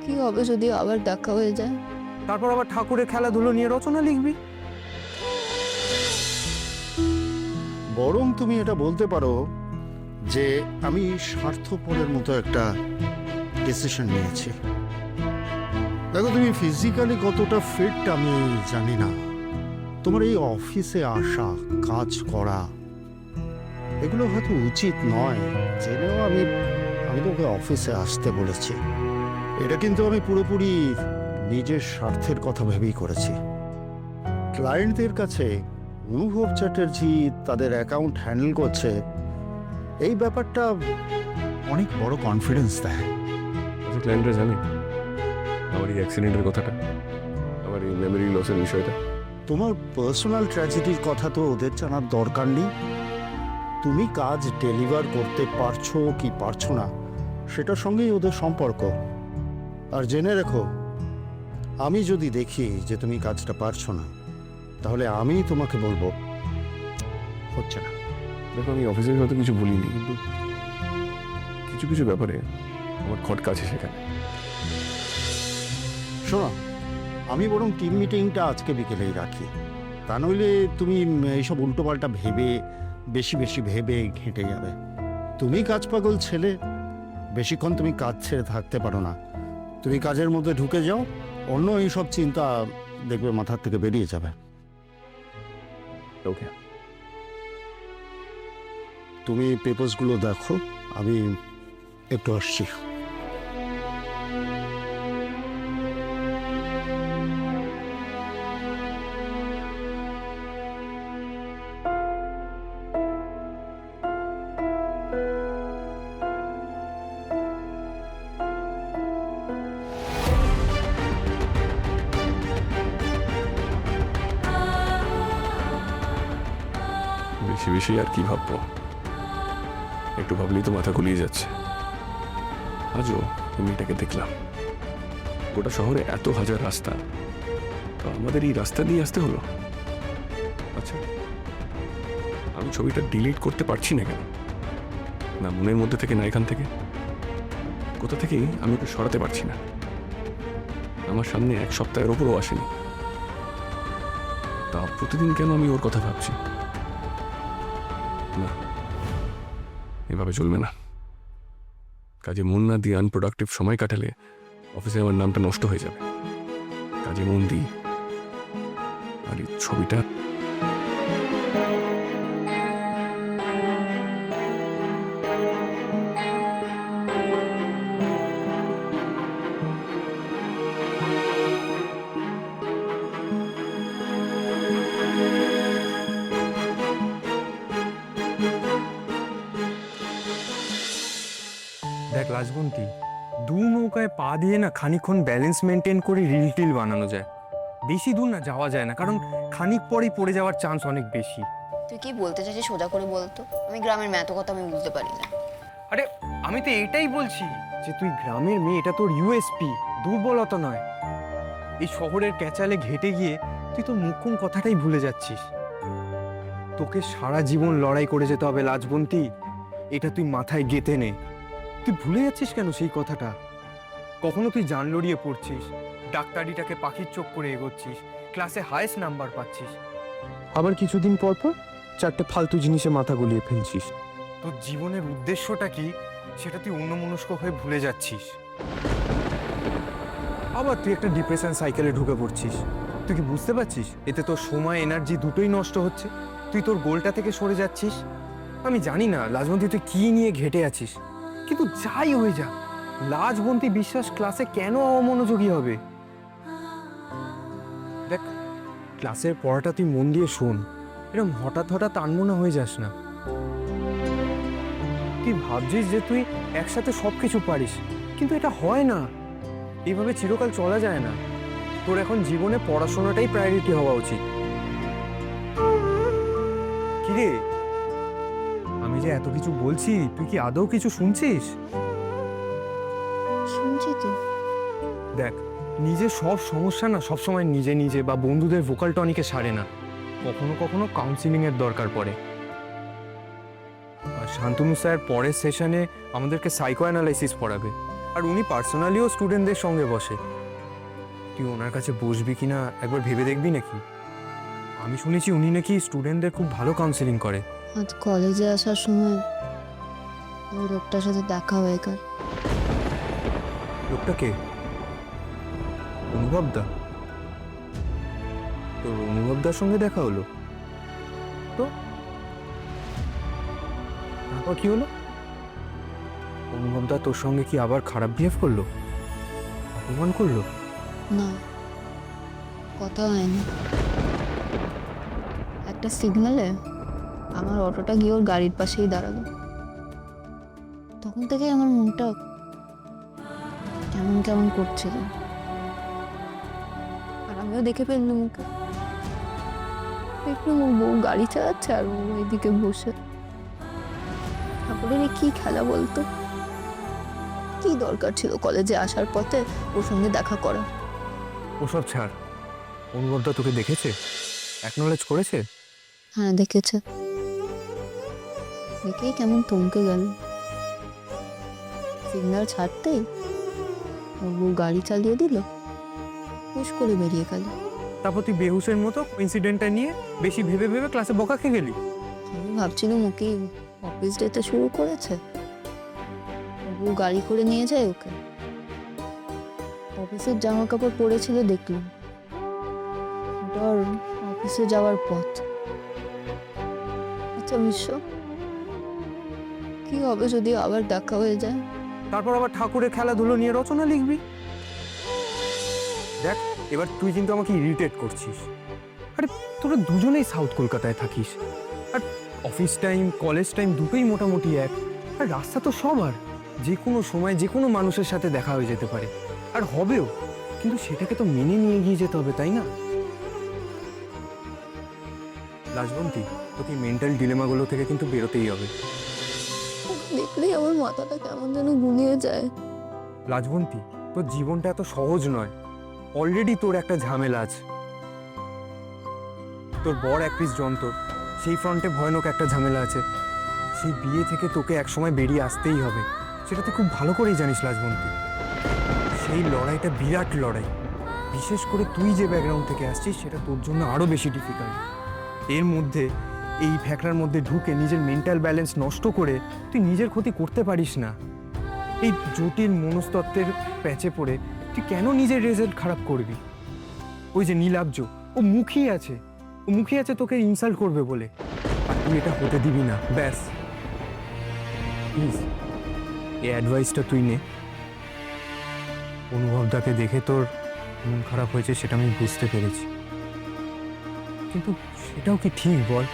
কি হবে যদি আবার দেখা হয়ে যায়? তারপর আবার ঠাকুরের খেলাধুলো নিয়ে রচনা লিখবি। বরং তুমি এটা বলতে পারো যে আমি স্বার্থপরের মতো একটা ডিসিশন নিয়েছি। দেখো, তুমি ফিজিক্যালি কতটা ফিট আমি জানি না, তোমার এই অফিসে আসা, কাজ করা, এগুলো হয়তো উচিত নয়। জেনেও আমি তোকে অফিসে আসতে বলেছি। এটা কিন্তু আমি পুরোপুরি নিজের স্বার্থের কথা ভেবেই করেছি। ক্লায়েন্টদের কাছে অনুভব চ্যাটার্জি তাদের অ্যাকাউন্ট হ্যান্ডেল করছে, এই ব্যাপারটা অনেক বড় কনফিডেন্স দেয়। ক্লায়েন্টরা জানে আমার এই অ্যাক্সিডেন্টের কথাটা, আমার এই মেমোরি লসের বিষয়টা। তোমার পার্সোনাল ট্র্যাজেডির কথা তো ওদের জানার দরকার নেই। তুমি কাজ ডেলিভার করতে পারছো কি পারছো না সেটার সঙ্গেই ওদের সম্পর্ক। আর জেনে রেখো, আমি যদি দেখি যে তুমি কাজটা পারছো না, তাহলে আমি তোমাকে বলবো হচ্ছে না। দেখো, আমি অফিসের হয়তো কিছু বলিনি, কিন্তু কিছু কিছু ব্যাপারে আমার খটকা আছে সেখানে। শোনো, আমি বরং টিম মিটিংটা আজকে বিকেলেই রাখি। তা নইলে তুমি এইসব উল্টোপাল্টা ভেবে বেশি বেশি ভেবে ঘেঁটে যাবে। তুমি কাজ পাগল ছেলে, বেশিক্ষণ তুমি কাজ ছেড়ে থাকতে পারো না। তুমি কাজের মধ্যে ঢুকে যাও, অন্য এইসব চিন্তা দেখবে মাথার থেকে বেরিয়ে যাবে। ওকে, তুমি পেপারসগুলো দেখো, আমি একটু আসছি। বেশি বেশি আর কি ভাববো, একটু ভাবলেই তো মাথা গুলিয়ে যাচ্ছে। আজও আমি এটাকে দেখলাম, গোটা শহরে এত হাজার রাস্তা, তো আমাদের এই রাস্তা দিয়ে আসতে হলো। আচ্ছা, আমি ছবিটা ডিলিট করতে পারছি না কেন? না মনের মধ্যে থেকে, না এখান থেকে, কোথা থেকেই আমি ওকে সরাতে পারছি না। আমার সামনে এক সপ্তাহের ওপরও আসেনি, তা প্রতিদিন কেন আমি ওর কথা ভাবছি? না, এভাবে চলবে না। কাজে মন না দিয়ে আনপ্রোডাক্টিভ সময় কাটালে অফিসে আমার নামটা নষ্ট হয়ে যাবে। কাজে মন দিই। আর এই ছবিটা দেখ রাজবন্তী, দু নৌকায় পা দিয়ে না খানিকক্ষণ ব্যালেন্স মেনটেন করে রিল টিল বানানো যায়। বেশি দূর না যাওয়া যায় না, কারণ খানিক পরেই পড়ে যাওয়ার চান্স অনেক বেশি। তুই কি বলতে চাইছিস সোজা করে বলতো? আমি গ্রামের মেয়ে, এত কথা আমি বুঝতে পারি না। আরে আমি তো এটাই বলছি যে তুই গ্রামের মেয়ে, এটা তোর ইউএসপি, দুর্বলতা নয়। এই শহরের ক্যাচালে ঘেটে গিয়ে তুই তোর মুখ্যম কথাটাই ভুলে যাচ্ছিস। তোকে সারা জীবন লড়াই করে যেতে হবে লাজবন্তী, এটা তুই মাথায় গেঁথে নে। তুই ভুলে যাচ্ছিস কেন সেই কথাটা? কখনো তুই জান লড়িয়ে পড়ছিস, ডাক্তারিটাকে পাখির চোখ করে এগোচ্ছিস, ক্লাসে হাইয়েস্ট নাম্বার পাচ্ছিস, আবার কিছুদিন পর পর চারটে ফালতু জিনিসে মাথা গলিয়ে ফেলছিস। তোর জীবনের উদ্দেশ্যটা কি সেটা তুই অন্যমনস্ক হয়ে ভুলে যাচ্ছিস। আবার তুই একটা ডিপ্রেশন সাইকেলে ঢুকে পড়ছিস। তুই কি বুঝতে পারছিস এতে তোর সময়, এনার্জি দুটোই নষ্ট হচ্ছে? তুই তোর গোলটা থেকে সরে যাচ্ছিস। আমি জানি না লাজবন্তী তুই কি নিয়ে ঘেটে আছিস, কিন্তু যাই হয়ে যা, লাজবন্তী বিশ্বাস ক্লাসে কেন অমনোযোগী হবে? দেখ, ক্লাসের পড়াটা তুই মন দিয়ে শোন, এরকম হঠাৎ হঠাৎ আনমনা হয়ে যাস না। তুই ভাবছিস যে তুই একসাথে সব কিছু পারিস, কিন্তু এটা হয় না। এইভাবে চিরকাল চলা যায় না। তোর এখন জীবনে পড়াশোনাটাই প্রায়োরিটি হওয়া উচিত। কিরে, আমি যে এত কিছু বলছি, তুই কি আদৌ কিছু শুনছিস? শুনছি তো। দেখ, নিজের সব সমস্যা না সবসময় নিজে নিজে বা বন্ধুদের ভোকাল টনিকে সারে না। কখনো কখনো কাউন্সিলিংয়ের দরকার পড়ে। আর শান্তনু স্যার পরের সেশনে আমাদেরকে সাইকো অ্যানালাইসিস পড়াবে। আর উনি পার্সোনালিও স্টুডেন্টদের সঙ্গে বসে। তুই ওনার কাছে বসবি কিনা একবার ভেবে দেখবি নাকি? আমি শুনেছি উনি নাকি স্টুডেন্টদের খুব ভালো কাউন্সেলিং করে। আজ কলেজে আসার সময় ওই লোকটার সাথে দেখা হয়ে গেল। লোকটাকে অনুভবদা? তোর অনুভবদার সঙ্গে দেখা হলো? তো তারপর কি হলো? অনুভবদা তোর সঙ্গে কি আবার খারাপ বিহেভ করলো, অপমান করলো? না, কথা হয়নি। একটা সিগন্যালে আমার অটোটা গিয়ে ওর গাড়ির পাশেই দাঁড়ালো। তখন থেকে আমার মনটা কেমন কেমন করছিল, আর আমিও দেখে ফেললাম ওকে। দেখলাম ওর বউ গাড়ি চালাচ্ছে আর ও এদিকে বসে। তারপরে কি খেলা বলতো? কি দরকার ছিল কলেজে আসার পথে ওর সঙ্গে দেখা করা? ওসব ছাড়, অনুভবদা তোকে দেখেছে, অ্যাকনলেজ করেছে? হ্যাঁ, দেখেছে। দেখেই কেমন থমকে গেল। সিগন্যাল ছাড়তেই ওর বউ গাড়ি চালিয়ে দিল, হুশ করে বেরিয়ে গেল। তারপর তুই বেহুশের মতো ইনসিডেন্টটা নিয়ে বেশি ভেবে ভেবে ক্লাসে বকা খেয়ে গেলি। আমি ভাবছিলাম ওকে অফিস যেতে শুরু করেছে, ওর বউ গাড়ি করে নিয়ে যায় ওকে। অফিসের জামা কাপড় পরেছিল দেখলাম, ওটা ওর অফিসে যাওয়ার পথ। আচ্ছা বিশ্ব, কি হবে যদি আবার দেখা হয়ে যায়? তারপর আবার ঠাকুরের খেলাধুলো নিয়ে রচনা লিখবি। দেখ, এবার তুই কিন্তু আমাকে ইরিটেট করছিস। আরে তোরা দুজনেই সাউথ কলকাতায় থাকিস, আর অফিস টাইম কলেজ টাইম দুটোই মোটামুটি এক। আর রাস্তা তো সবার, যে কোনো সময় যে কোনো মানুষের সাথে দেখা হয়ে যেতে পারে, আর হবেও। কিন্তু সেটাকে তো মেনে নিয়ে এগিয়ে যেতে হবে, তাই না? লাজবন্তী, তোকে মেন্টাল ডিলেমাগুলো থেকে কিন্তু বেরোতেই হবে। ওকে দেখলেই আমার মাথাটা কেমন যেন গুলিয়ে যায়। লাজবন্তী, তোর জীবনটা এত সহজ নয়। অলরেডি তোর একটা ঝামেলা আছে। তোর বর এক পিস যন্ত্র, সেই ফ্রন্টে ভয়ানক একটা ঝামেলা আছে। সেই বিয়ে থেকে তোকে একসময় বেরিয়ে আসতেই হবে, সেটা তুই খুব ভালো করেই জানিস লাজবন্তী। সেই লড়াইটা বিরাট লড়াই, বিশেষ করে তুই যে ব্যাকগ্রাউন্ড থেকে আসছিস সেটা তোর জন্য আরও বেশি ডিফিকাল্ট। এর মধ্যে এই ফ্যাকড়ার মধ্যে ঢুকে নিজের মেন্টাল ব্যালেন্স নষ্ট করে তুই নিজের ক্ষতি করতে পারিস না। এই জটিল মনস্তত্ত্বের প্যাচে পড়ে তুই কেন নিজের রেজাল্ট খারাপ করবি? ওই যে নীলাব্জ, ও মুখিয়ে আছে, ও মুখিয়ে আছে তোকে ইনসাল্ট করবে বলে, আর তুই এটা হতে দিবি না। ব্যাস, প্লিজ এই অ্যাডভাইসটা তুই নে। অনুভবদাকে দেখে তোর মন খারাপ হয়েছে সেটা আমি বুঝতে পেরেছি, কিন্তু সেটাও কি ঠিক বল?